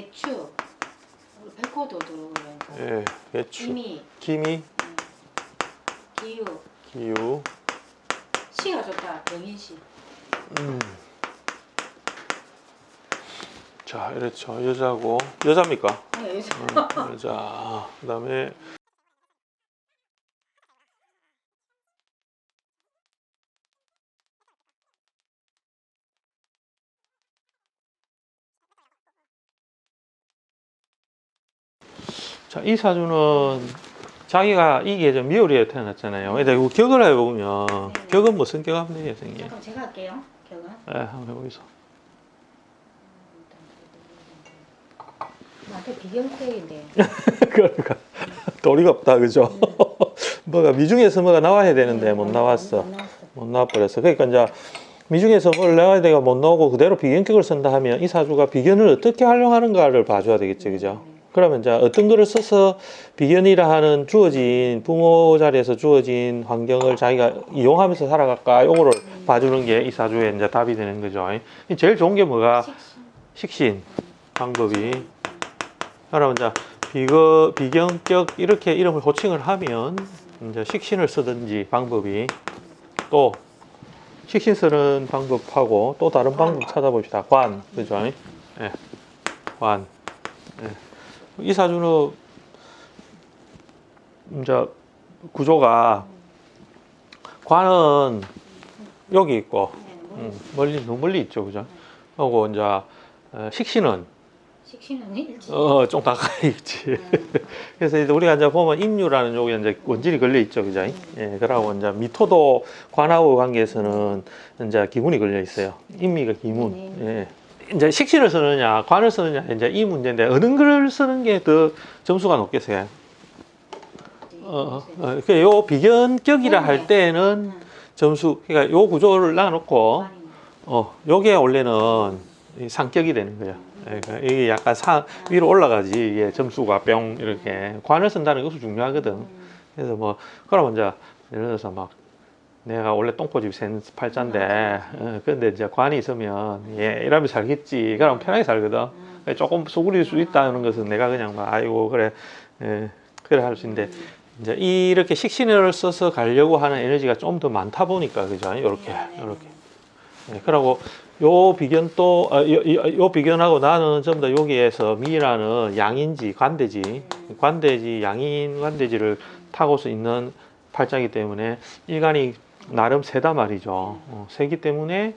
배추, 백호도 들어오고. 예, 배추, 김이, 김이, 기유. 기유. 시가 좋다. 병인시. 자, 이렇죠. 여자고 여자입니까? 네, 요즘. 여자. 그다음에 자, 이 사주는 자기가 이 계절 미오리에 태어났잖아요. 근데 이거 격을 해보면 네. 격은 무슨 격 하면 되겠어요, 선생님? 잠깐 제가 할게요. 결과. 네, 한번 해보겠어. 나한테 비경택인데. 그러니까 도리가 없다, 그죠? 뭐가 미중에서 뭐가 나와야 되는데 못 나왔어. 못 나와버렸어. 그러니까 이제 미중에서 뭘 나와야 되가 못 나오고 그대로 비견격을 쓴다 하면 이 사주가 비견을 어떻게 활용하는가를 봐줘야 되겠죠, 그죠? 그러면 이제 어떤 글을 써서 비견이라 하는 주어진 부모 자리에서 주어진 환경을 자기가 이용하면서 살아갈까 요거를 봐주는 게 이 사주의 이제 답이 되는 거죠. 제일 좋은 게 뭐가 식신 방법이. 그러면 이제 비견격 이렇게 이름을 호칭을 하면 이제 식신을 쓰든지 방법이 또 식신 쓰는 방법하고 또 다른 방법 찾아봅시다. 관, 그죠? 예, 관. 예. 이 사주는 이제 구조가 관은 여기 있고 멀리 너무 멀리 있죠, 그죠? 하고 이제 식신은 식신은 일지. 좀 가까이 있지. 그래서 이제 우리가 이제 보면 인유라는 요게 이제 원질이 걸려 있죠, 그죠? 예, 그러고 이제 미토도 관하고 관계에서는 이제 기문이 걸려 있어요. 인미가 기문. 예. 이제 식신을 쓰느냐, 관을 쓰느냐, 이제 이 문제인데 어느 글을 쓰는 게 더 점수가 높겠어요? 요 비견격이라 할 때는 점수, 그러니까 요 구조를 놔놓고, 요게 원래는 상격이 되는 거예요. 그러니까 이게 약간 위로 올라가지, 이게 점수가 뿅, 이렇게. 관을 쓴다는 것도 중요하거든. 그래서 뭐, 그러면 이제, 예를 들어서 막, 내가 원래 똥꼬집 센 팔자인데, 근데 이제 관이 있으면, 예, 이러면 살겠지. 그럼 편하게 살거든. 조금 소구릴 수 있다는 것은 내가 그냥 막, 아이고, 그래, 예, 그래 할 수 있는데, 이제 이렇게 식신을 써서 가려고 하는 에너지가 좀 더 많다 보니까, 그죠? 요렇게. 예, 그러고, 요 비견도, 요 비견하고 나는 전부 다 여기에서 미라는 양인지, 관대지, 양인 관대지를 타고서 있는 팔자이기 때문에 일간이 나름 세다 말이죠. 세기 때문에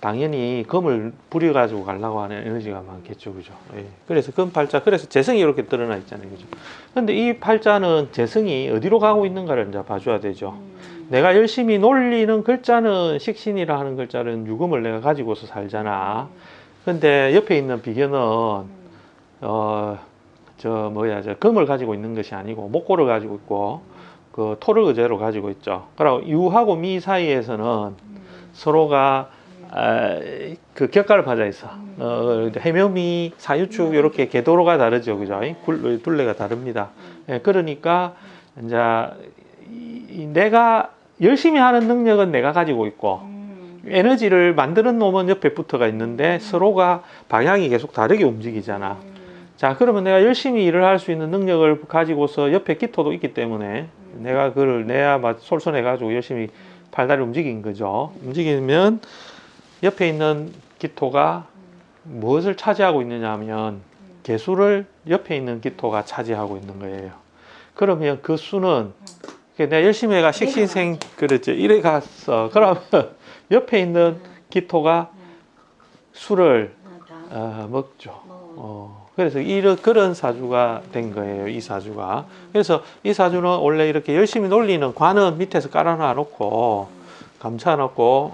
당연히 금을 부려가지고 가려고 하는 에너지가 많겠죠, 그죠? 예. 그래서 금 팔자, 그래서 재성이 이렇게 드러나 있잖아요, 그죠? 근데 이 팔자는 재성이 어디로 가고 있는가를 이제 봐줘야 되죠. 내가 열심히 놀리는 글자는 식신이라 하는 글자는 유금을 내가 가지고서 살잖아. 근데 옆에 있는 비견은 저 금을 가지고 있는 것이 아니고 목고를 가지고 있고 그 토를 의제로 가지고 있죠. 그리고 유하고 미 사이에서는 서로가 그 격가를 받아 있어. 해묘미, 사유축 이렇게 궤도로가 다르죠, 그죠? 둘레가 다릅니다. 예, 그러니까 이제 내가 열심히 하는 능력은 내가 가지고 있고 에너지를 만드는 놈은 옆에 붙어가 있는데 서로가 방향이 계속 다르게 움직이잖아. 자, 그러면 내가 열심히 일을 할 수 있는 능력을 가지고서 옆에 기토도 있기 때문에 내가 그걸 내야 솔선해 가지고 열심히 팔다리 움직인 거죠. 움직이면 옆에 있는 기토가 무엇을 차지하고 있느냐 하면 개수를 옆에 있는 기토가 차지하고 있는 거예요. 그러면 그 수는 내가 열심히 해가 식신생 그랬죠. 이래 갔어. 그러면 옆에 있는 기토가 수를 먹죠. 그래서 그런 사주가 된 거예요, 이 사주가. 그래서 이 사주는 원래 이렇게 열심히 놀리는 관은 밑에서 깔아놔 놓고 감춰 놓고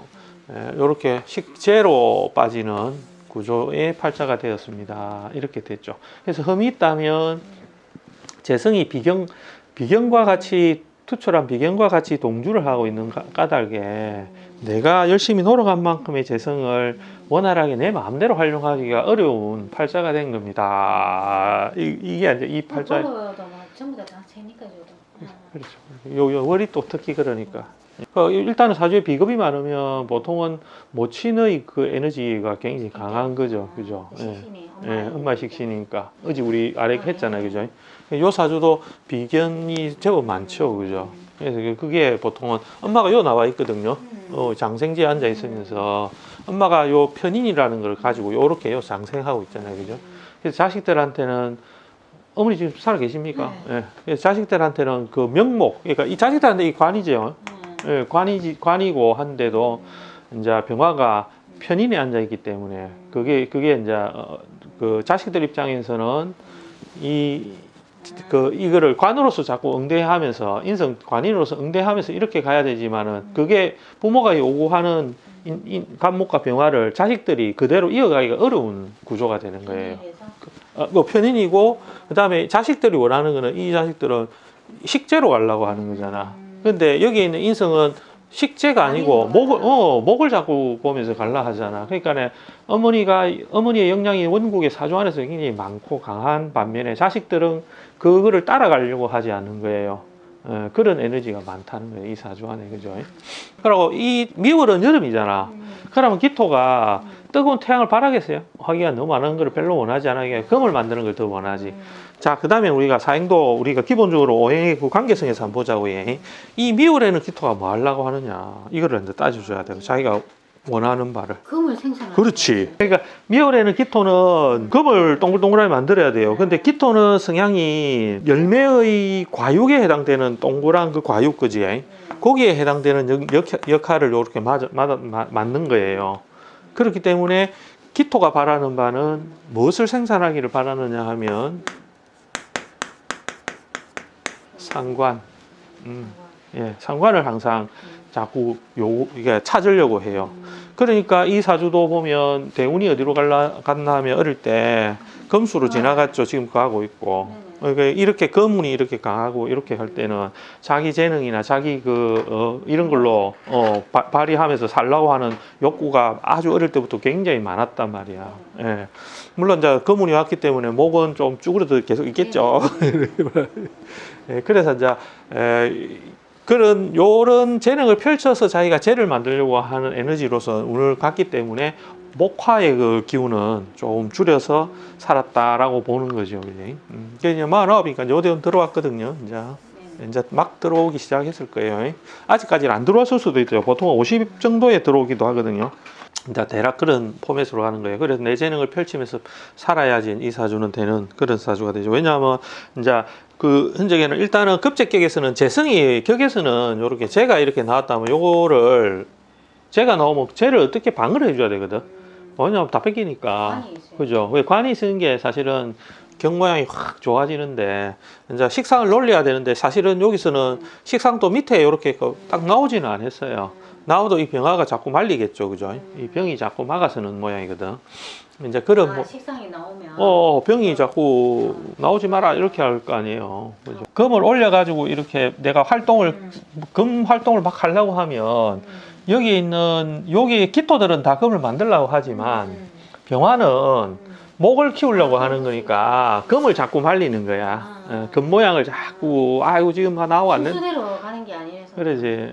이렇게 식재로 빠지는 구조의 팔자가 되었습니다. 이렇게 됐죠. 그래서 흠이 있다면 재성이 비견과 같이 투철한 비견과 같이 동주를 하고 있는 까닭에 내가 열심히 노력한 만큼의 재성을 원활하게 내 마음대로 활용하기가 어려운 팔자가 된 겁니다. 이게 이제 이 팔자. 전부 다 세니까 저도. 그렇죠. 요 월이 또 특히 그러니까 일단은 사주에 비겁이 많으면 보통은 모친의 그 에너지가 굉장히 강한 거죠. 그죠? 예. 식신이 예, 엄마 식신이니까. 어제 우리 아래 했잖아요. 그죠? 요 사주도 비견이 제법 많죠. 그죠? 그래서 그게 보통은 엄마가 요 나와 있거든요. 장생지에 앉아 있으면서 엄마가 요 편인이라는 걸 가지고 요렇게 요 장생하고 있잖아요. 그죠? 그래서 자식들한테는 어머니 지금 살아 계십니까? 예. 그래서 자식들한테는 그 명목, 그러니까 이 자식들한테 이 관이죠. 예, 관이고 한데도 이제 병화가 편인에 앉아 있기 때문에 그게 이제 그 자식들 입장에서는 이거를 관으로서 자꾸 응대하면서 인성 관인으로서 응대하면서 이렇게 가야 되지만은 그게 부모가 요구하는 간목과 병화를 자식들이 그대로 이어가기가 어려운 구조가 되는 거예요. 뭐 편인이고 그다음에 자식들이 원하는 거는 이 자식들은 식재로 가려고 하는 거잖아. 근데 여기 있는 인성은 식재가 아니고 목을 자꾸 보면서 갈라 하잖아. 그러니까 어머니의 영향이 원국의 사주 안에서 굉장히 많고 강한 반면에 자식들은 그거를 따라가려고 하지 않는 거예요. 그런 에너지가 많다는 거예요. 이 사주 안에. 그죠? 그리고 이 미월은 여름이잖아. 그러면 기토가 뜨거운 태양을 바라겠어요? 하기가 너무 많은 걸 별로 원하지 않아요. 금을 만드는 걸 더 원하지. 자, 그 다음에 우리가 사행도 우리가 기본적으로 오행의 그 관계성에서 한번 보자고. 이 미월에는 기토가 뭐 하려고 하느냐. 이거를 이제 따져줘야 되고 자기가 원하는 바를. 금을 생산하는 그렇지. 그러니까 미월에는 기토는 금을 동글동글하게 만들어야 돼요. 근데 기토는 성향이 열매의 과육에 해당되는 동그란 그 과육, 그지? 거기에 해당되는 역할을 이렇게 맞는 거예요. 그렇기 때문에 기토가 바라는 바는 무엇을 생산하기를 바라느냐 하면 상관. 예, 상관을 항상 자꾸 이게 찾으려고 해요. 그러니까 이 사주도 보면 대운이 어디로 갔나 하면 어릴 때 금수로 지나갔죠. 지금 가고 있고. 그러니까 이렇게 금운이 이렇게 강하고 이렇게 할 때는 자기 재능이나 자기 이런 걸로 발휘하면서 살라고 하는 욕구가 아주 어릴 때부터 굉장히 많았단 말이야. 예. 물론 이제 금운이 왔기 때문에 목은 좀 쭈그러져 계속 있겠죠. 예, 그래서 이제 요런 재능을 펼쳐서 자기가 재를 만들려고 하는 에너지로서 운을 갖기 때문에 목화의 그 기운은 좀 줄여서 살았다라고 보는 거죠. 그게 49이니까 이제 오대원 들어왔거든요. 이제 막 들어오기 시작했을 거예요. 아직까지는 안 들어왔을 수도 있죠. 보통 50 정도에 들어오기도 하거든요. 이제 대략 그런 포맷으로 가는 거예요. 그래서 내 재능을 펼치면서 살아야지 이 사주는 되는 그런 사주가 되죠. 왜냐하면 이제 그 현재에는 일단은 급제격에서는 재성이 격에서는 이렇게 재가 이렇게 나왔다면 요거를 재가 나오면 재를 어떻게 방어를 해줘야 되거든. 왜냐하면 다 뺏기니까. 그죠? 왜 관이 쓰는 게 사실은 경 모양이 확 좋아지는데 이제 식상을 놀려야 되는데 사실은 여기서는 식상도 밑에 이렇게 딱 나오지는 않았어요. 나와도 이 병화가 자꾸 말리겠죠. 그죠? 이 병이 자꾸 막아서는 모양이거든. 이제 그런 식상이 나오면 병이 자꾸 나오지 마라 이렇게 할 거 아니에요. 그죠? 금을 올려가지고 이렇게 내가 금 활동을 막 하려고 하면 여기 기토들은 다 금을 만들려고 하지만 병화는 목을 키우려고 하는 거니까 금을 자꾸 말리는 거야. 금 모양을 자꾸 아이고 지금 나오면 순서대로 가는 게 아니라서 그러지.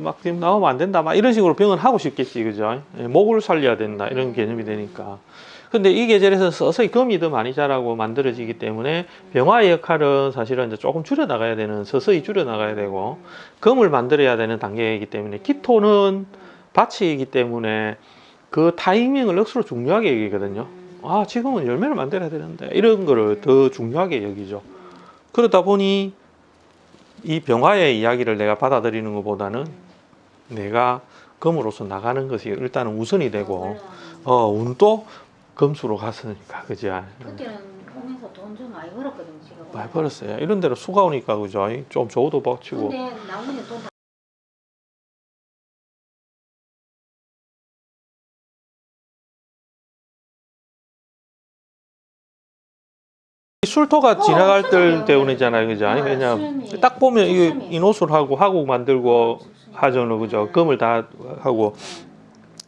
막 지금 나오면 안 된다. 막 이런 식으로 병은 하고 싶겠지, 그죠? 목을 살려야 된다 이런 개념이 되니까. 근데 이 계절에서 서서히 금이 더 많이 자라고 만들어지기 때문에 병화의 역할은 사실은 이제 조금 줄여 나가야 되는, 서서히 줄여 나가야 되고 금을 만들어야 되는 단계이기 때문에 기토는 밭이기 때문에 그 타이밍을 억수로 중요하게 여기거든요. 아, 지금은 열매를 만들어야 되는데 이런 거를 더 중요하게 여기죠. 그러다 보니 이 병화의 이야기를 내가 받아들이는 것보다는 내가 금으로서 나가는 것이 일단은 우선이 되고 운도 금수로 갔으니까, 그죠? 그때는 오면서 돈 좀 많이 벌었거든, 지금. 많이 벌었어요. 이런 데로 수가 오니까, 그죠? 좀 저도 벅치고. 근데 나머지 돈 술토가 지나갈 때 때문이잖아요, 그죠? 왜냐면 딱 보면 인호술하고 화국 만들고 하잖아요, 그죠? 금을 다 하고.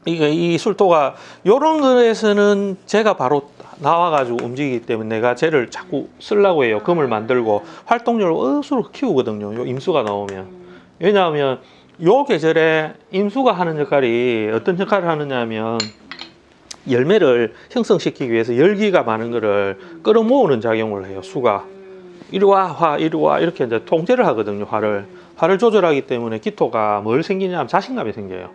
이 술토가 요런 거에서는 제가 바로 나와가지고 움직이기 때문에 내가 쟤를 자꾸 쓰려고 해요. 금을 만들고 활동력을 억수로 키우거든요. 요 임수가 나오면. 왜냐하면 요 계절에 임수가 하는 역할이 어떤 역할을 하느냐 하면 열매를 형성시키기 위해서 열기가 많은 거를 끌어모으는 작용을 해요. 수가 이리 와, 화, 이리 와 이렇게 이제 통제를 하거든요. 화를 조절하기 때문에 기토가 뭘 생기냐면 자신감이 생겨요.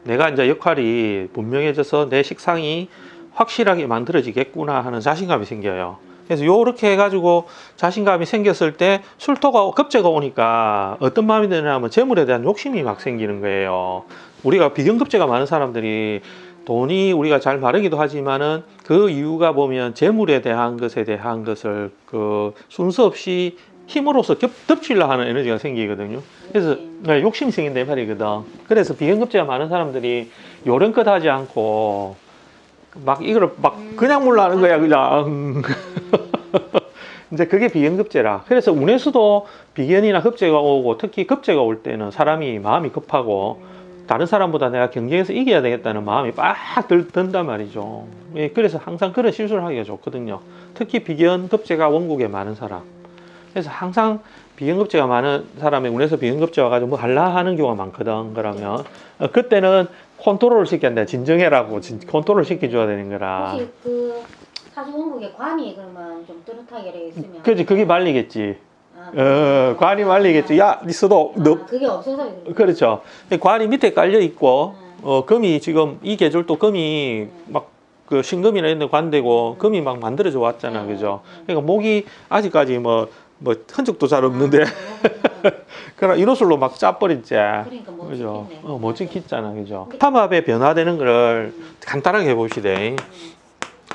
내가 이제 역할이 분명해져서 내 식상이 확실하게 만들어지겠구나 하는 자신감이 생겨요. 그래서 요렇게 해가지고 자신감이 생겼을 때 술토가 급제가 오니까 어떤 마음이 드냐면 재물에 대한 욕심이 막 생기는 거예요. 우리가 비견급제가 많은 사람들이 돈이 우리가 잘 마르기도 하지만은 그 이유가 보면 재물에 대한 것을 그 순서 없이 힘으로써 덮치려 하는 에너지가 생기거든요. 그래서 네, 욕심이 생긴다 이 말이거든. 그래서 비견급제가 많은 사람들이 요령껏 하지 않고 막 이거를 막 그냥 몰라하는 거야 그냥. 이제 그게 비견급제라. 그래서 운에서도 비견이나 급제가 오고 특히 급제가 올 때는 사람이 마음이 급하고 다른 사람보다 내가 경쟁에서 이겨야 되겠다는 마음이 빡 든단 말이죠. 예, 그래서 항상 그런 실수를 하기가 좋거든요. 특히 비견급제가 원국에 많은 사람. 그래서 항상 비견급제가 많은 사람의 운에서 비견급제 와가지고 뭐 할라 하는 경우가 많거든. 그러면 그때는 컨트롤을 시켜야 돼. 진정해라고 컨트롤을 시켜줘야 되는 거라. 혹시 그 사주원국의 관이 그러면 좀 뚜렷하게 되어 있으면 그렇지, 그게 말리겠지. 아, 관이 말리겠지. 야, 있어도 너 그게 없어서 그렇죠. 관이 밑에 깔려 있고 금이 지금 이 계절도 금이 막 그 신금이나 이런 데 관되고 금이 막 만들어져 왔잖아, 그죠? 그러니까 목이 아직까지 뭐 흔적도 잘 없는데 그러나 이노술로 막 짜버리지. 그러니까 못 그죠? 찍겠네. 못 찍혔잖아, 그죠? 삼합의 변화되는 거를 간단하게 해봅시다.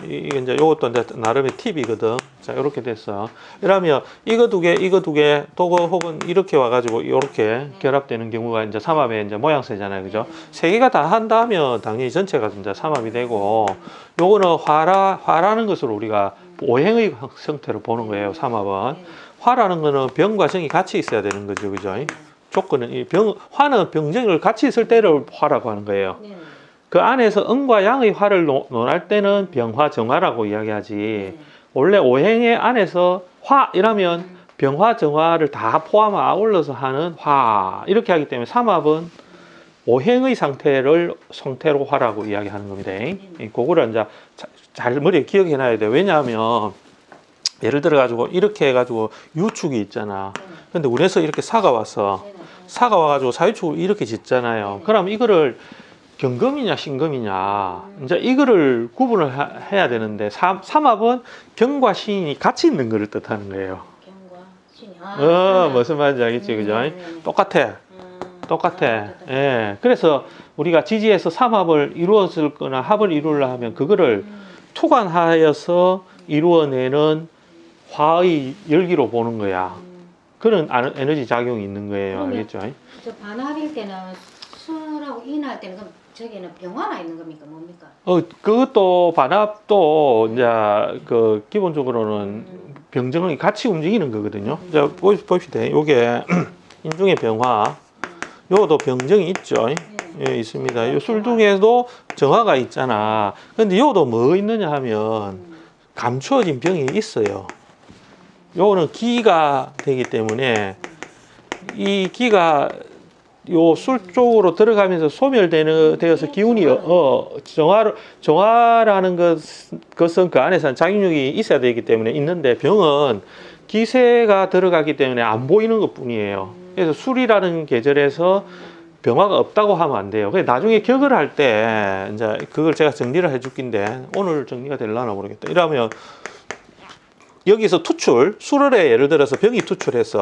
이게 이제 요것도 이제 나름의 팁이거든. 자, 이렇게 됐어. 이러면 이거 두 개, 도거 혹은 이렇게 와가지고 이렇게 결합되는 경우가 이제 삼합의 이제 모양새잖아요, 그죠? 세 개가 다 한다면 당연히 전체가 이제 삼합이 되고, 요거는 화라는 것을 우리가 오행의 형태로 보는 거예요, 삼합은. 화라는 거는 병과 정이 같이 있어야 되는 거죠, 그죠? 조건은 화는 병정을 같이 있을 때를 화라고 하는 거예요. 네. 그 안에서 음과 양의 화를 논할 때는 병화, 정화라고 이야기하지. 원래 오행의 안에서 화이라면 병화, 정화를 다 포함 아울러서 하는 화 이렇게 하기 때문에 삼합은 오행의 상태로 화라고 이야기하는 겁니다. 그거를 이제 잘 머리에 기억해 놔야 돼요. 왜냐하면 예를 들어 가지고 이렇게 해가지고 유축이 있잖아. 근데 운에서 이렇게 사가 와서 사가 와가지고 사유축을 이렇게 짓잖아요. 그럼 이거를 경금이냐 신금이냐 이제 이거를 구분을 해야 되는데 삼합은 병과 신이 같이 있는 것을 뜻하는 거예요. 병과 신이 무슨 말인지 알겠지, 그죠? 똑같아. 예. 그래서 우리가 지지에서 삼합을 이루었을 거나 합을 이루려 하면 그거를 투관하여서 이루어내는 화의 열기로 보는 거야. 그런 에너지 작용이 있는 거예요. 알겠죠? 저 반합일 때는 술하고 인할 때는 그럼 저기는 병화나 있는 겁니까? 뭡니까? 그것도 반합도 이제 그 기본적으로는 병정이 같이 움직이는 거거든요. 자, 봅시다. 요게 인중의 병화, 요것도 병정이 있죠. 예, 있습니다. 요 술둥에도 정화가 있잖아. 근데 요도 뭐 있느냐 하면 감추어진 병이 있어요. 요거는 기가 되기 때문에 이 기가 요 술 쪽으로 들어가면서 소멸되어서 기운이 정화라는 것은 그 안에서는 작용력이 있어야 되기 때문에 있는데 병은 기세가 들어가기 때문에 안 보이는 것 뿐이에요. 그래서 술이라는 계절에서 병화가 없다고 하면 안 돼요. 그래서 나중에 격을 할 때 이제 그걸 제가 정리를 해줄 긴데 오늘 정리가 되려나 모르겠다. 이러면 여기서 술을에 예를 들어서 병이 투출해서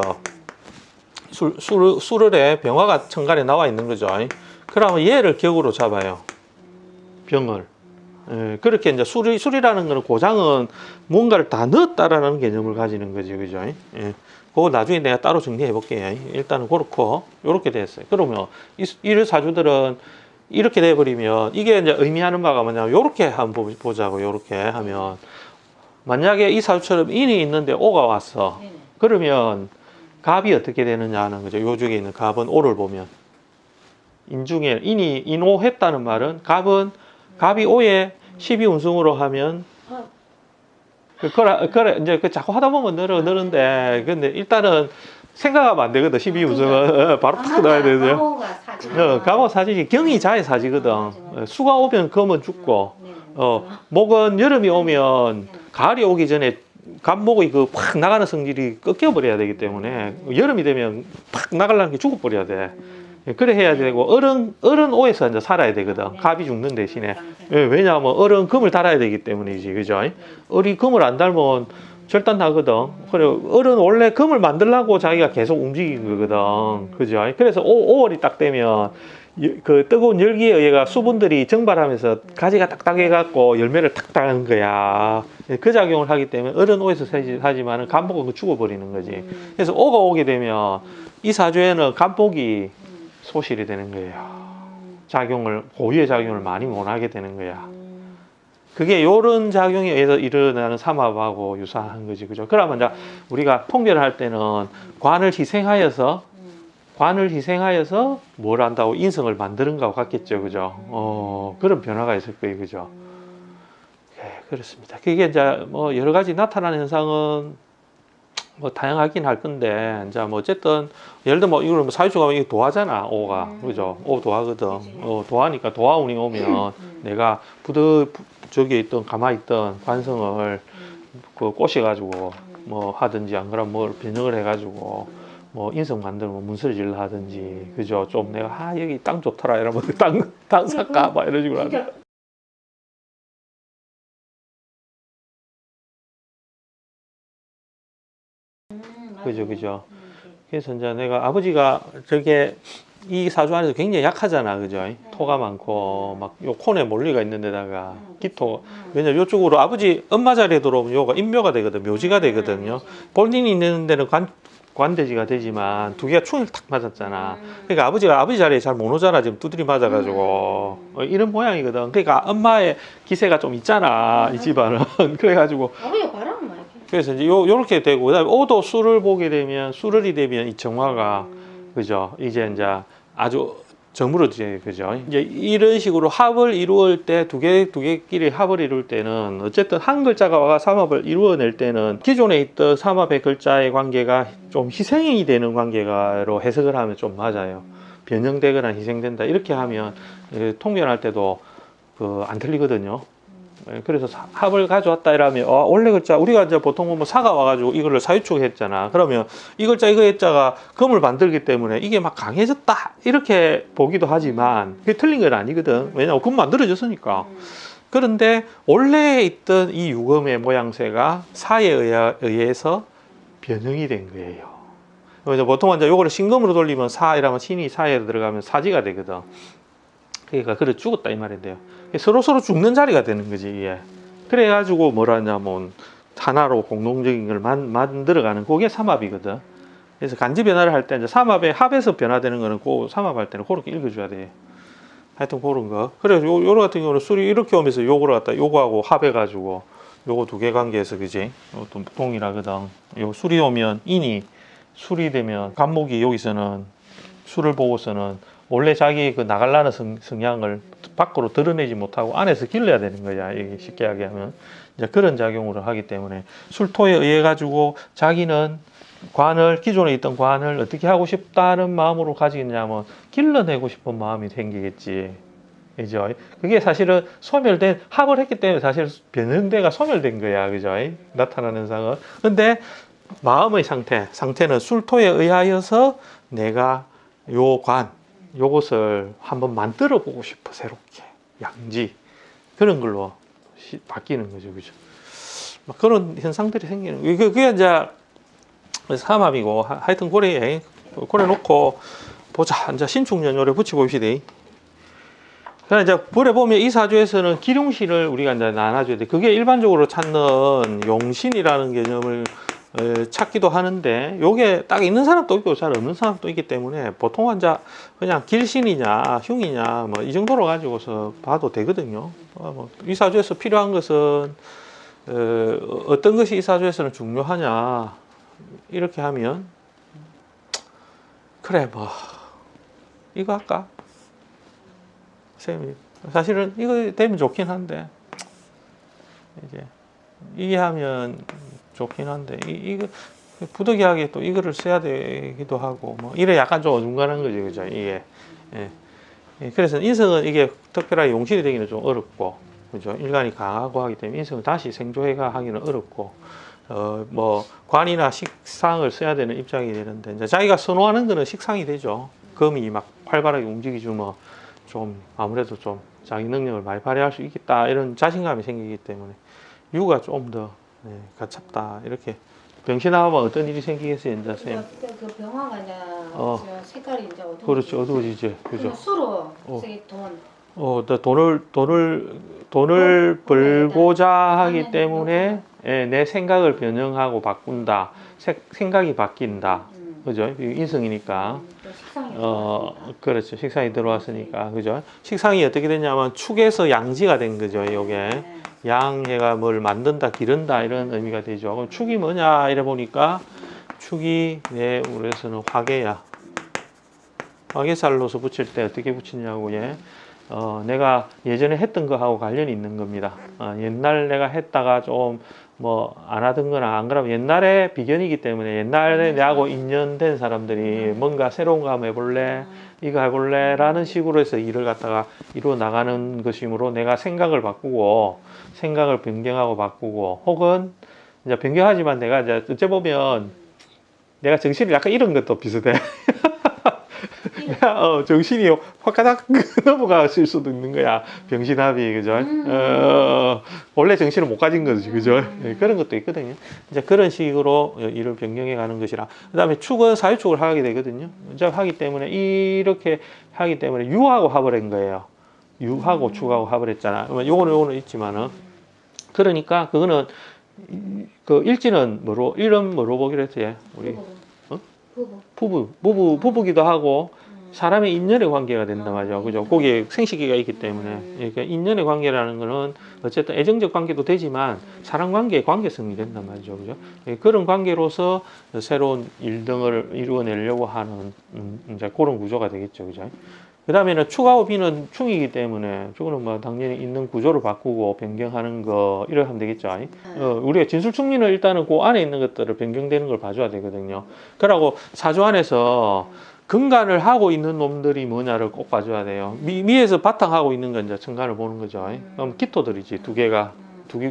술을에 병화가 천간에 나와 있는 거죠. 그러면 얘를 격으로 잡아요. 병을. 예, 그렇게 이제 술이라는 거는 고장은 뭔가를 다 넣었다라는 개념을 가지는 거죠. 그죠? 예. 그거 나중에 내가 따로 정리해 볼게요. 일단은 그렇고, 요렇게 됐어요. 그러면 이 사주들은 이렇게 돼버리면 이게 이제 의미하는 바가 뭐냐면 요렇게 한번 보자고. 요렇게 하면 만약에 이 사주처럼 인이 있는데 오가 왔어. 그러면 갑이 어떻게 되느냐 하는 거죠. 요쪽에 있는 갑은 오를 보면 인중에 인이 인오했다는 말은 갑이 오에 12운승으로 하면 그래 이제 그 자꾸 하다 보면 늘는데 근데 일단은 생각하면 안 되거든. 12우승은 바로 탁 넣어야 되죠. 가보가 사지. 가보 사지지 경이 자의 사지거든. 수가 오면 검은 죽고 네. 목은 여름이 오면 가을이 오기 전에 갑목이 그 확 나가는 성질이 꺾여 버려야 되기 때문에 여름이 되면 팍 나가려는 게 죽어 버려야 돼. 그래 해야 되고 어른 오에서 이제 살아야 되거든. 갑이 죽는 대신에. 왜냐하면 어른 금을 달아야 되기 때문이지, 그죠? 어리 금을 안 달면 절단 나거든. 그래 어른 원래 금을 만들려고 자기가 계속 움직인 거거든, 그죠? 그래서 5월이 딱 되면 그 뜨거운 열기에 의해가 수분들이 증발하면서 가지가 딱딱해갖고 열매를 탁 따는 거야. 그 작용을 하기 때문에 어른 오에서 하지만은 간목은 죽어버리는 거지. 그래서 오가 오게 되면 이 사주에는 간목이 소실이 되는 거예요. 작용을 고유의 작용을 많이 못 하게 되는 거야. 그게 요런 작용에 의해서 일어나는 삼합하고 유사한 거지, 그죠? 그러면 이제 우리가 통계를 할 때는 관을 희생하여서 뭘 한다고 인성을 만드는 거하고 같겠죠, 그죠? 그런 변화가 있을 거예요, 그죠? 네, 그렇습니다. 그게 이제 뭐 여러 가지 나타나는 현상은 뭐 다양하긴 할 건데, 이제 뭐 어쨌든 예를 들면 뭐 이걸 뭐 사유주가 이게 도화잖아, 오가, 그죠? 오 도화거든. 도화니까 도화운이 오면 내가 저기에 있던 가만히 있던 관성을 그 꼬셔가지고 뭐 하든지 안 그러면 뭘 변형을 해가지고 뭐 인성 만들면 문서를 질러 하든지, 그죠? 좀 내가 여기 땅 좋더라 이러면 땅 살까 막 이런 식으로 하는. 그죠. 그래서 이제 내가 아버지가 저게 이 사주 안에서 굉장히 약하잖아, 그죠? 토가 많고 막 요 콘에 몰리가 있는 데다가 기토. 왜냐면 요쪽으로 아버지 엄마 자리에 들어오면 요가 인묘가 되거든, 묘지가 되거든요. 본인이 있는 데는 관대지가 되지만 두 개가 충을 탁 맞았잖아. 그러니까 아버지가 아버지 자리에 잘 못 오잖아, 지금 두드리 맞아가지고. 이런 모양이거든. 그러니까 엄마의 기세가 좀 있잖아, 이 집안은. 그래가지고. 아버지가 바람은 많이 그래서 이제 요렇게 되고, 그다음에 오도 수를 보게 되면 수를이 되면 이 정화가, 그죠? 이제 아주 저물어지게, 그죠? 이제 이런 식으로 합을 이루을 때 두 개끼리 합을 이룰 때는 어쨌든 한 글자가 와가 삼합을 이루어낼 때는 기존에 있던 삼합의 글자의 관계가 좀 희생이 되는 관계로 해석을 하면 좀 맞아요. 변형되거나 희생된다 이렇게 하면 통변할 때도 안 틀리거든요. 그래서 합을 가져왔다 이러면 원래 글자 우리가 이제 보통 보면 사가 와가지고 이거를 사유축 했잖아. 그러면 이 글자 이거 했자가 금을 만들기 때문에 이게 막 강해졌다 이렇게 보기도 하지만 그게 틀린 건 아니거든. 왜냐면 금 만들어졌으니까. 그런데 원래 있던 이 유금의 모양새가 사에 의해서 변형이 된 거예요. 그래서 보통 이제 요거를 신금으로 돌리면 사 이라면 신이 사에 들어가면 사지가 되거든. 그러니까 그래 죽었다 이 말인데요. 서로 죽는 자리가 되는 거지 이게. 그래가지고 뭐라 하냐면 하나로 공동적인 걸 만들어가는 그게 삼합이거든. 그래서 간지 변화를 할 때 이제 삼합의 합에서 변화되는 거는 그 삼합할 때는 그렇게 읽어줘야 돼. 하여튼 그런 거. 그래서 요거 같은 경우는 술이 이렇게 오면서 요거를 갖다 요거하고 합해가지고 요거 두 개 관계에서 그지. 또 동일하거든. 요 술이 오면 인이 술이 되면 간목이 여기서는 술을 보고서는 원래 자기 그 나갈라는 성향을 밖으로 드러내지 못하고 안에서 길러야 되는 거야. 이게 쉽게 하면 이제 그런 작용으로 하기 때문에 술토에 의해 가지고 자기는 기존에 있던 관을 어떻게 하고 싶다는 마음으로 가지겠냐면 길러내고 싶은 마음이 생기겠지. 그죠? 그게 사실은 소멸된 합을 했기 때문에 사실 변형대가 소멸된 거야. 그죠? 나타나는 상은. 근데 마음의 상태는 술토에 의하여서 내가 요것을 한번 만들어 보고 싶어. 새롭게 양지 그런 걸로 바뀌는 거죠, 그죠? 막 그런 현상들이 생기는 거예요. 그게 이제 삼합이고 하여튼 고래 놓고 보자. 이제 신축년요래 붙여봅시다. 그러니까 이제 볼에 보면 이 사주에서는 기룡신을 우리가 이제 나눠줘야 돼. 그게 일반적으로 찾는 용신이라는 개념을 찾기도 하는데 요게 딱 있는 사람도 있고 잘 없는 사람도 있기 때문에 보통 환자 그냥 길신이냐 흉이냐 뭐 이 정도로 가지고서 봐도 되거든요. 이 사주에서 필요한 것은 어떤 것이 이 사주에서는 중요하냐 이렇게 하면 그래 뭐 이거 할까? 쌤이 사실은 이거 되면 좋긴 한데 이제 이해하면 좋긴 한데 이거 부득이하게 또 이거를 써야 되기도 하고 뭐 이래 약간 좀 어중간한 거죠, 그죠? 이게 예. 예, 그래서 인성은 이게 특별하게 용실이 되기는 좀 어렵고, 그죠? 일간이 강하고 하기 때문에 인성을 다시 생조해가 하기는 어렵고, 뭐 관이나 식상을 써야 되는 입장이 되는데 이제 자기가 선호하는 거는 식상이 되죠. 금이 막 활발하게 움직이주면 좀 아무래도 좀 자기 능력을 많이 발휘할 수 있겠다 이런 자신감이 생기기 때문에 유가 좀 더 가깝다 이렇게. 병신하면 어떤 일이 생기겠어요, 이제 쌤? 그 병화가 이제 어. 색깔이 이제 어두워. 그렇지, 어두워지지, 그죠? 수로 돈. 돈을 벌고자 하기 때문에 내 생각을 변형하고 바꾼다. 생각이 바뀐다. 그죠? 인성이니까. 식상이 그렇죠. 식상이 들어왔으니까. 그죠? 식상이 어떻게 되냐면 축에서 양지가 된 거죠, 요게. 양해가 뭘 만든다, 기른다 이런 의미가 되죠. 그럼 축이 뭐냐 이래 보니까 축이 우리에서는 화계야. 화계살로서 붙일 때 어떻게 붙이냐고 예. 내가 예전에 했던 거하고 관련이 있는 겁니다. 옛날 내가 했다가 좀 뭐 안 하던 거나 안 그러면 옛날에 비견이기 때문에 옛날에 내하고 인연된 사람들이 뭔가 새로운 거 한번 해볼래? 이거 해볼래? 라는 식으로 해서 일을 갖다가 이루어 나가는 것이므로 내가 생각을 바꾸고 생각을 변경하고 바꾸고 혹은 이제 변경하지만 내가 이제 어째 보면 내가 정신을 약간 잃은 것도 비슷해. 정신이 화가닥 넘어갔을 수도 있는 거야. 병신합이, 그죠? 원래 정신을 못 가진 거지, 그죠? 그런 것도 있거든요. 이제 그런 식으로 일을 변경해 가는 것이라. 그 다음에 축은 사유축을 하게 되거든요. 이제 하기 때문에, 이렇게 하기 때문에 유하고 합을 한 거예요. 유하고 축하고 합을 했잖아. 요거는 있지만은. 그러니까, 그거는, 그 일지는 이름 뭐로 보기로 했지? 우리. 부부기도 하고, 사람의 인연의 관계가 된단 말이죠. 그죠? 거기에 생식기가 있기 때문에. 그러니까 인연의 관계라는 거는 어쨌든 애정적 관계도 되지만 사람 관계의 관계성이 된단 말이죠. 그죠? 그런 관계로서 새로운 일 등을 이루어내려고 하는 이제 그런 구조가 되겠죠. 그죠? 그 다음에는 축하고 비는 충이기 때문에 축은 뭐 당연히 있는 구조를 바꾸고 변경하는 거 이렇게 하면 되겠죠. 우리가 진술충리는 일단은 그 안에 있는 것들을 변경되는 걸 봐줘야 되거든요. 그러고 사주 안에서 근간을 하고 있는 놈들이 뭐냐를 꼭 봐줘야 돼요. 미에서 바탕하고 있는 건 이제 천간을 보는 거죠. 그럼 기토들이지 두 개가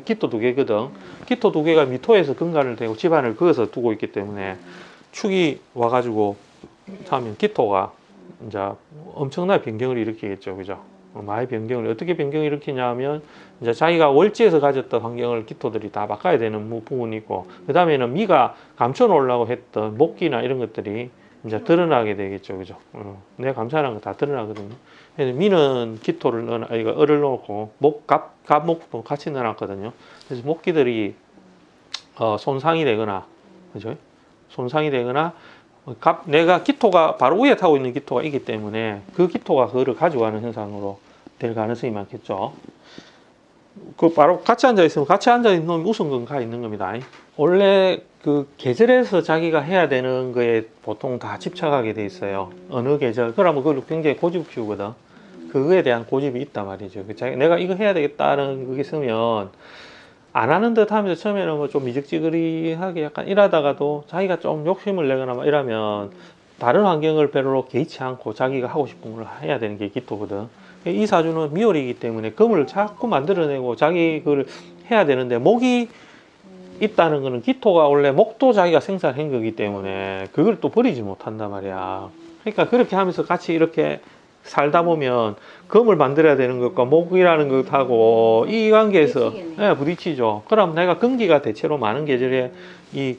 기토 두 개거든. 기토 두 개가 미토에서 근간을 대고 집안을 그어서 두고 있기 때문에 축이 와가지고 하면 기토가 이제 엄청난 변경을 일으키겠죠, 그죠? 많이 변경을 어떻게 변경을 일으키냐면 이제 자기가 월지에서 가졌던 환경을 기토들이 다 바꿔야 되는 부분이 있고 그 다음에는 미가 감춰놓으려고 했던 목기나 이런 것들이 이제 드러나게 되겠죠, 그죠? 내가 감사하는 거 다 드러나거든요. 그래서 미는 기토를 이거 을을 넣고 갑목도 같이 넣어놨거든요. 그래서 목기들이 손상이 되거나, 그죠? 손상이 되거나 내가 기토가 바로 위에 타고 있는 기토가 있기 때문에 그 기토가 그거를 가져가는 현상으로 될 가능성이 많겠죠. 그 바로 같이 앉아 있으면 같이 앉아 있는 놈이 우선 건 가 있는 겁니다. 원래 그 계절에서 자기가 해야 되는 거에 보통 다 집착하게 돼 있어요. 어느 계절. 그러면 그걸 굉장히 고집 피우거든. 그거에 대한 고집이 있단 말이죠. 내가 이거 해야 되겠다는 그게 있으면 안 하는 듯 하면서 처음에는 뭐 좀 미적지근하게 약간 일하다가도 자기가 좀 욕심을 내거나 막 이러면 다른 환경을 별로 개의치 않고 자기가 하고 싶은 걸 해야 되는 게 기토거든. 이 사주는 미월이기 때문에 금을 자꾸 만들어내고 자기 그걸 해야 되는데 목이 있다는 거는 기토가 원래 목도 자기가 생산한 거기 때문에 그걸 또 버리지 못한단 말이야. 그러니까 그렇게 하면서 같이 이렇게 살다 보면 금을 만들어야 되는 것과 목이라는 것하고 이 관계에서 부딪히죠. 그럼 내가 금기가 대체로 많은 계절에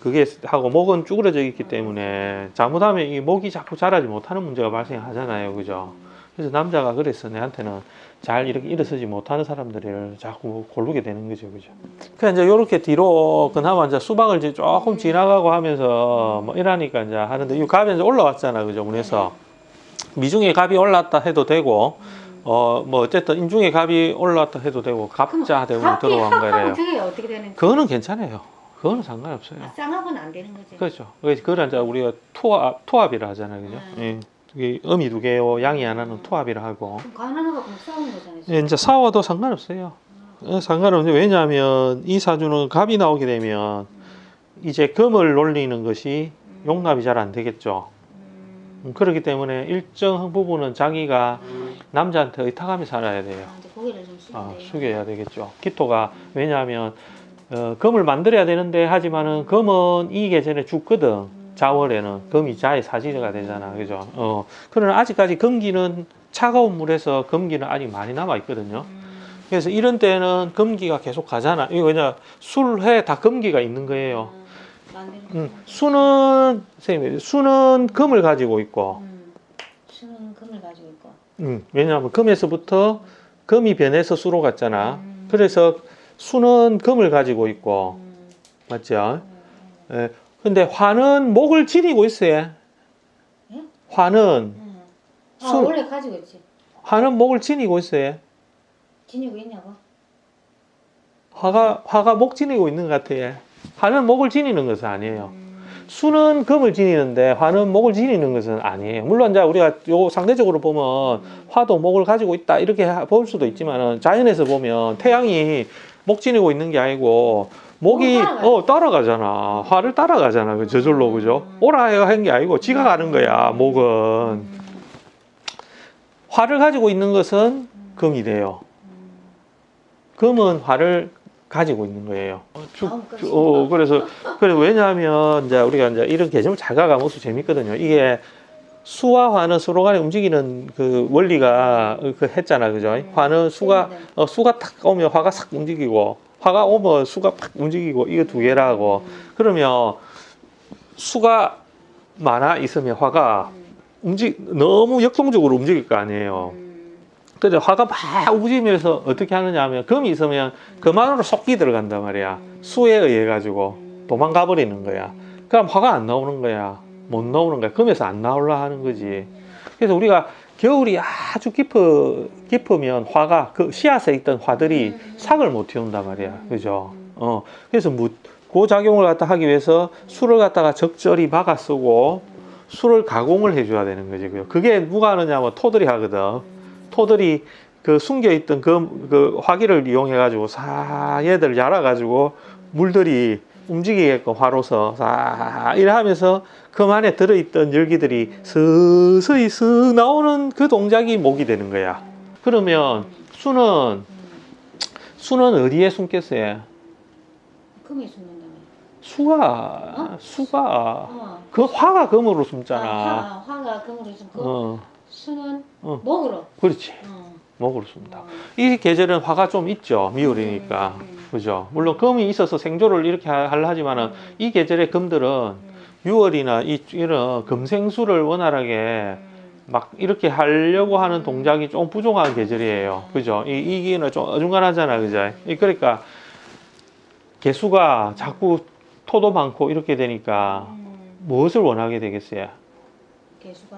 그게 하고 목은 쭈그러져 있기 때문에 잘못하면 이 목이 자꾸 자라지 못하는 문제가 발생하잖아요. 그죠? 그래서 남자가 그래서 내한테는 잘 이렇게 일어서지 못하는 사람들을 자꾸 고르게 되는 거죠. 그죠? 그냥 이제 요렇게 뒤로 그나마 이제 수박을 이제 조금 지나가고 하면서 뭐 이러니까 이제 하는데 이 갑이 이제 올라왔잖아. 그죠? 운에서. 미중에 갑이 올랐다 해도 되고, 뭐 어쨌든 인중에 갑이 올랐다 해도 되고, 갑자 대운이 들어간 거예요. 그게 어떻게 되는지. 그거는 괜찮아요. 그거는 상관없어요. 쌍합은 안 되는 거지. 그렇죠. 그걸 이제 우리가 토합이라 하잖아요. 그죠? 예. 이게 음이 두 개요, 양이 하나는 토합이라 하고. 그럼 간 하나가 그럼 싸우는 거잖아요. 예, 이제 싸워도 상관없어요. 상관없는데 왜냐하면 이 사주는 갑이 나오게 되면 이제 금을 놀리는 것이 용납이 잘 안 되겠죠. 그렇기 때문에 일정 부분은 자기가 남자한테 의탁하며 살아야 돼요. 이제 고개를 좀 숙여야 돼요. 숙여야 되겠죠. 기토가 왜냐하면 금을 만들어야 되는데 하지만은 금은 이 계절에 죽거든. 자월에는 금이 자의 사지가 되잖아, 그죠? 그러나 아직까지 금기는 차가운 물에서 금기는 아직 많이 남아 있거든요. 그래서 이런 때는 금기가 계속 가잖아. 이거 왜냐 술해 다 금기가 있는 거예요. 수는 선생님, 수는 금을 가지고 있고, 수는 금을 가지고 있고. 왜냐하면 금에서부터 금이 변해서 수로 갔잖아. 그래서 수는 금을 가지고 있고, 맞죠? 예. 근데 화는 목을 지니고 있어요. 예? 화는 원래 가지고 있지. 화는 목을 지니고 있어요. 지니고 있냐고? 화가 목 지니고 있는 것 같아요. 화는 목을 지니는 것은 아니에요. 수는 금을 지니는데 화는 목을 지니는 것은 아니에요. 물론 이제 우리가 요 상대적으로 보면 화도 목을 가지고 있다 이렇게 볼 수도 있지만은 자연에서 보면 태양이 목 지니고 있는 게 아니고 목이 따라가잖아. 화를 따라가잖아. 그 저절로 그죠? 오라 해가 한 게 아니고 지가 가는 거야. 목은 화를 가지고 있는 것은 금이 돼요. 금은 화를 가지고 있는 거예요. 그래서 왜냐하면 이제 우리가 이제 이런 개념을 잘 가가면 재밌거든요. 이게 수와 화는 서로 간에 움직이는 그 원리가 그 했잖아, 그죠? 화는 수가 탁 오면 화가 싹 움직이고, 화가 오면 수가 팍 움직이고, 이거 두 개라고. 그러면 수가 많아 있으면 화가 너무 역동적으로 움직일 거 아니에요. 근데 화가 막 움직이면서 어떻게 하느냐 하면 금이 있으면 금 안으로 속기 들어간단 말이야. 수에 의해 가지고 도망가 버리는 거야. 그럼 화가 안 나오는 거야. 못 나오는 거야. 금에서 안 나오려 하는 거지. 그래서 우리가 겨울이 아주 깊으면 화가 그 씨앗에 있던 화들이 삭을 못 틔운단 말이야. 그죠? 그래서 그 작용을 갖다 하기 위해서 술을 갖다가 적절히 박아 쓰고 술을 가공을 해줘야 되는 거지. 그게 누가 하느냐면 토들이 하거든. 토들이 그 숨겨있던 그 화기를 이용해가지고 얘들 열어가지고 물들이 움직이게끔 화로서 이래 하면서 금 안에 들어있던 열기들이 서서히 쓱 나오는 그 동작이 목이 되는 거야. 그러면 수는 어디에 숨겠어요? 금이 숨는다며. 수가 그 화가 금으로 숨잖아. 화가 금으로 숨고 수는 목으로. 그렇지. 목으로 숨다. 이 계절은 화가 좀 있죠. 미울이니까. 그죠? 물론 금이 있어서 생조를 이렇게 하려 하지만은 이 계절의 금들은 6월이나 이런 금생수를 원활하게 막 이렇게 하려고 하는 동작이 좀 부족한 계절이에요. 그죠? 이기는 좀 어중간하잖아. 그죠? 그러니까 개수가 자꾸 토도 많고 이렇게 되니까 무엇을 원하게 되겠어요? 개수가?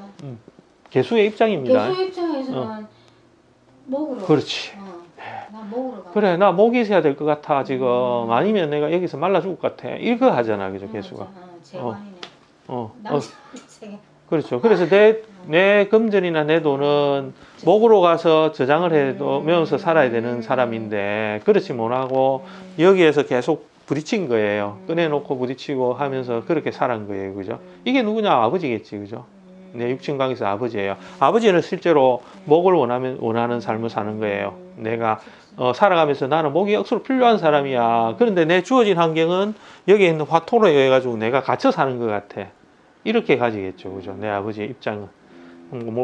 개수의 입장입니다. 개수의 입장에서는 목으로. 그렇지. 나 목으로 가. 그래, 나 목이 있어야 될 것 같아, 지금. 아니면 내가 여기서 말라 죽을 것 같아. 이거 하잖아, 그죠, 개수가. 재관이네. 그렇죠. 그래서 내 금전이나 내 돈은 목으로 가서 저장을 해두면서 살아야 되는 사람인데, 그렇지 못하고, 여기에서 계속 부딪힌 거예요. 꺼내놓고 부딪히고 하면서 그렇게 살은 거예요, 그죠? 이게 누구냐? 아버지겠지, 그죠? 내 육친관계에서 아버지예요. 아버지는 실제로 목을 원하는 삶을 사는 거예요. 내가 살아가면서 나는 목이 억수로 필요한 사람이야. 그런데 내 주어진 환경은 여기에 있는 화토로 해가지고 내가 갇혀 사는 것 같아. 이렇게 가지겠죠, 그죠? 내 아버지의 입장은.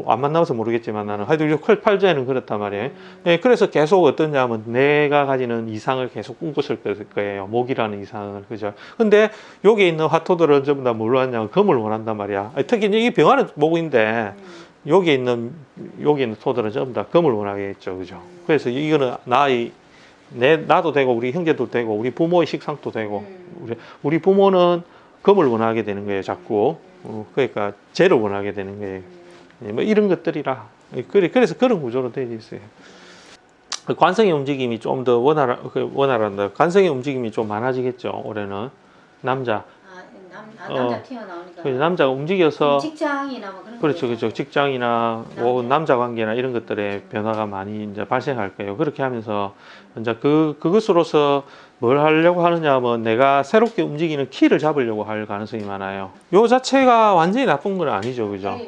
안 만나서 모르겠지만 나는 하여튼 팔자에는 그렇단 말이에요. 네, 그래서 계속 어떠냐면 내가 가지는 이상을 계속 꿈꿨을 거예요. 목이라는 이상을, 그죠? 근데 여기 있는 화토들은 전부 다 뭘 원하냐면 금을 원한단 말이야. 특히 이 병화는 목인데 여기 있는 토들은 전부 다 금을 원하겠죠, 그죠? 그래서 이거는 나도 되고 우리 형제도 되고 우리 부모의 식상도 되고 우리 부모는 금을 원하게 되는 거예요, 자꾸. 그러니까 재를 원하게 되는 거예요. 뭐 이런 것들이라. 그래서 그런 구조로 되어 있어요. 관성의 움직임이 좀 더 원활한다. 관성의 움직임이 좀 많아지겠죠, 올해는. 남자. 남자 튀어나오니까. 그 남자가 움직여서 직장이나 뭐 그런 그렇죠, 그렇죠. 직장이나 뭐 남자. 남자 관계나 이런 것들의 변화가 많이 이제 발생할 거예요. 그렇게 하면서 이제 그것으로서 뭘 하려고 하느냐 하면 내가 새롭게 움직이는 키를 잡으려고 할 가능성이 많아요. 요 자체가 완전히 나쁜 건 아니죠, 그죠?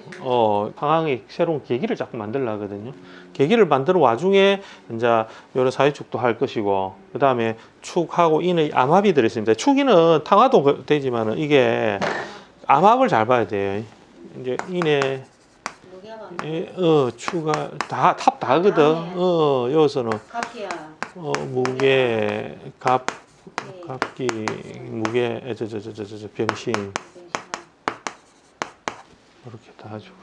상황이 새로운 계기를 자꾸 만들려 하거든요. 계기를 만드는 와중에 이제 여러 사회축도 할 것이고, 그 다음에 축하고 인의 암합이 들어있습니다. 축이는 탕화도 되지만은 이게 암합을 잘 봐야 돼요. 이제 인의 추가 탑 다거든. 여기서는 갑이야. 무게 갑기 무게 병신 이렇게 다 주고.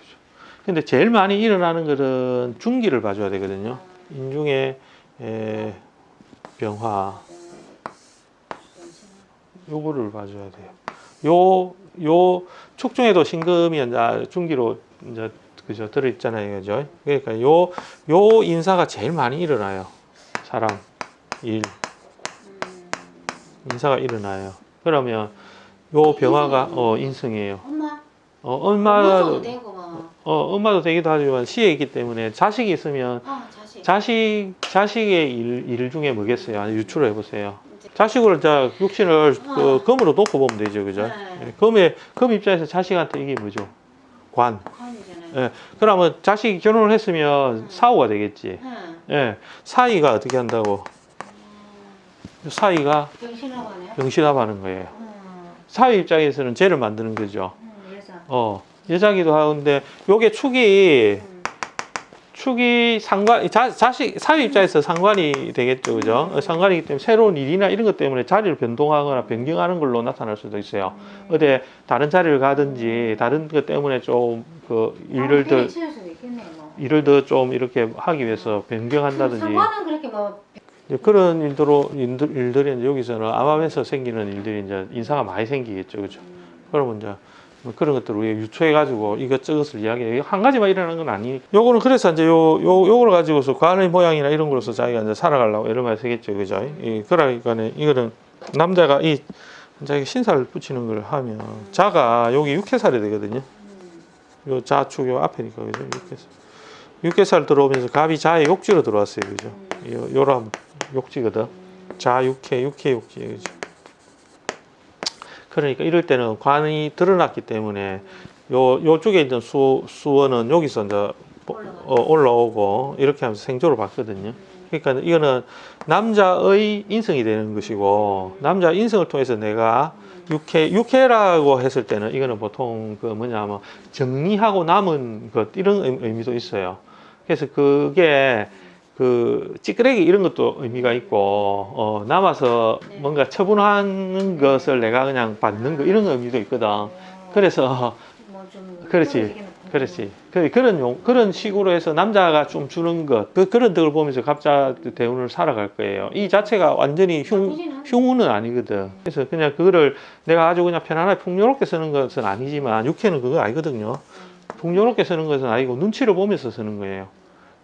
근데 제일 많이 일어나는 것은 중기를 봐줘야 되거든요. 인중의 병화 요거를 봐줘야 돼요. 요 축중에도 신금이 이제 중기로 이제 그죠 들어 있잖아요, 그죠? 그러니까 요 인사가 제일 많이 일어나요. 사람 일 인사가 일어나요. 그러면 요 병화가 인성이에요. 엄마도 되고 뭐. 엄마도 되기도 하지만 시에 있기 때문에 자식이 있으면 자식의 일 중에 뭐겠어요? 유추를 해보세요. 자식으로 자 육신을 금으로 놓고 보면 되죠, 그죠? 네. 금 입장에서 자식한테 이게 뭐죠? 관이잖아요. 예. 그러면 자식이 결혼을 했으면 사후가 되겠지. 예. 사이가 어떻게 한다고? 사이가 병신합하는 거예요. 사위 입장에서는 죄를 만드는 거죠. 여자기도 하는데 요게 축이 사위 입장에서 상관이 되겠죠, 그죠? 상관이기 때문에 새로운 일이나 이런 것 때문에 자리를 변동하거나 변경하는 걸로 나타날 수도 있어요. 어디 다른 자리를 가든지 다른 것 때문에 좀 그 일을 더 좀 이렇게 하기 위해서 변경한다든지. 상관은 그렇게 뭐 그런 일들이 이제 여기서는 암암에서 생기는 일들이 이제 인사가 많이 생기겠죠, 그죠? 그러면 이제 뭐 그런 것들을 우리가 유추해가지고 이것저것을 이야기해. 한 가지만 일어나는 건 아니니까. 요거는 그래서 이제 요거를 가지고서 관의 모양이나 이런 거로서 자기가 이제 살아가려고 이런 말 쓰겠죠, 그죠? 그러니까는 이거는 남자가 자기 신사를 붙이는 걸 하면 자가 여기 육해살이 되거든요. 요 자축 요 앞에니까, 그죠? 육해살 들어오면서 갑이 자의 욕지로 들어왔어요, 그죠? 요람 욕지거든. 자 육해 욕지, 그죠? 그러니까 이럴 때는 관이 드러났기 때문에 요쪽에 있는 수원은 여기서 이제 올라오고 이렇게 하면서 생조를 받거든요. 그러니까 이거는 남자의 인성이 되는 것이고, 남자 인성을 통해서 내가 육해라고 했을 때는 이거는 보통 그 뭐냐면 정리하고 남은 것 이런 의미도 있어요. 그래서 그게 그 찌끄레기 이런 것도 의미가 있고 남아서 뭔가 처분하는 것을 내가 그냥 받는 거 이런 의미도 있거든. 그래서 그렇지. 그런 식으로 해서 남자가 좀 주는 것 그런 덕을 보면서 갑자 대운을 살아갈 거예요. 이 자체가 완전히 흉우는 아니거든. 그래서 그냥 그거를 내가 아주 그냥 편안하게 풍요롭게 쓰는 것은 아니지만 육회는 그거 아니거든요. 풍요롭게 쓰는 것은 아니고 눈치를 보면서 쓰는 거예요.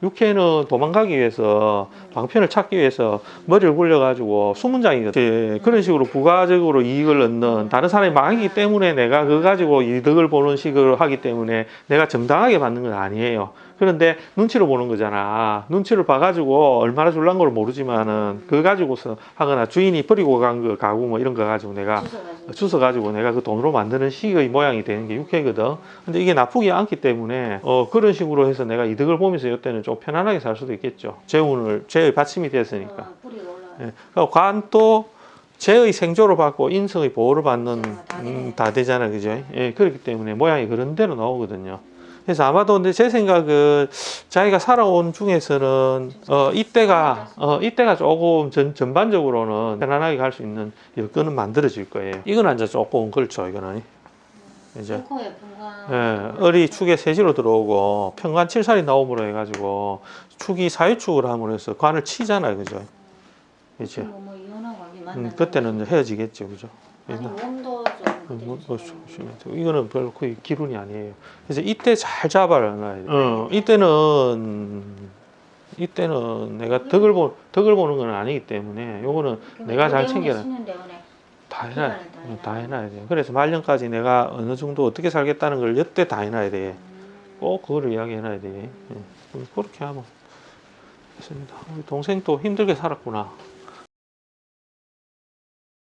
육회는 도망가기 위해서 방편을 찾기 위해서 머리를 굴려가지고 수문장이거든. 그런 식으로 부가적으로 이익을 얻는, 다른 사람이 망하기 때문에 내가 그거 가지고 이득을 보는 식으로 하기 때문에 내가 정당하게 받는 건 아니에요. 그런데 눈치를 보는 거잖아. 눈치를 봐가지고 얼마나 줄란 걸 모르지만은 그거 가지고서 하거나 주인이 버리고 간 거 가구 뭐 이런 거 가지고 내가 주워가지고 내가 그 돈으로 만드는 식의 모양이 되는 게 육회거든. 근데 이게 나쁘지 않기 때문에 그런 식으로 해서 내가 이득을 보면서 이때는 좀 편안하게 살 수도 있겠죠. 재의 받침이 됐으니까. 예. 관도 재의 생조를 받고 인성의 보호를 받는 다 되잖아, 그죠? 예, 그렇기 때문에 모양이 그런 대로 나오거든요. 그래서 아마도 근데 제 생각은 자기가 살아온 중에서는 이때가 조금 전반적으로는 편안하게 갈 수 있는 여건은 만들어질 거예요. 이건 이제 조금 그렇죠, 이거는 이제 을이 축에 세지로 들어오고 편관 7살이 나옴으로 해가지고 축이 사유축을 함으로 해서 관을 치잖아요, 그죠? 그렇죠. 그때는 이제 헤어지겠죠, 그죠? 이거는 별로 거의 기룬이 아니에요. 그래서 이때 잘 잡아놔야 돼요. 이때는 내가 덕을 보는 건 아니기 때문에 요거는 내가 잘 챙겨라. 다 해놔야 기간을 다 해놔야 다 해놔야 돼. 그래서 말년까지 내가 어느 정도 어떻게 살겠다는 걸 이때 다 해놔야 돼. 꼭 그거를 이야기해놔야 돼. 그렇게 하면 됐습니다. 우리 동생도 힘들게 살았구나.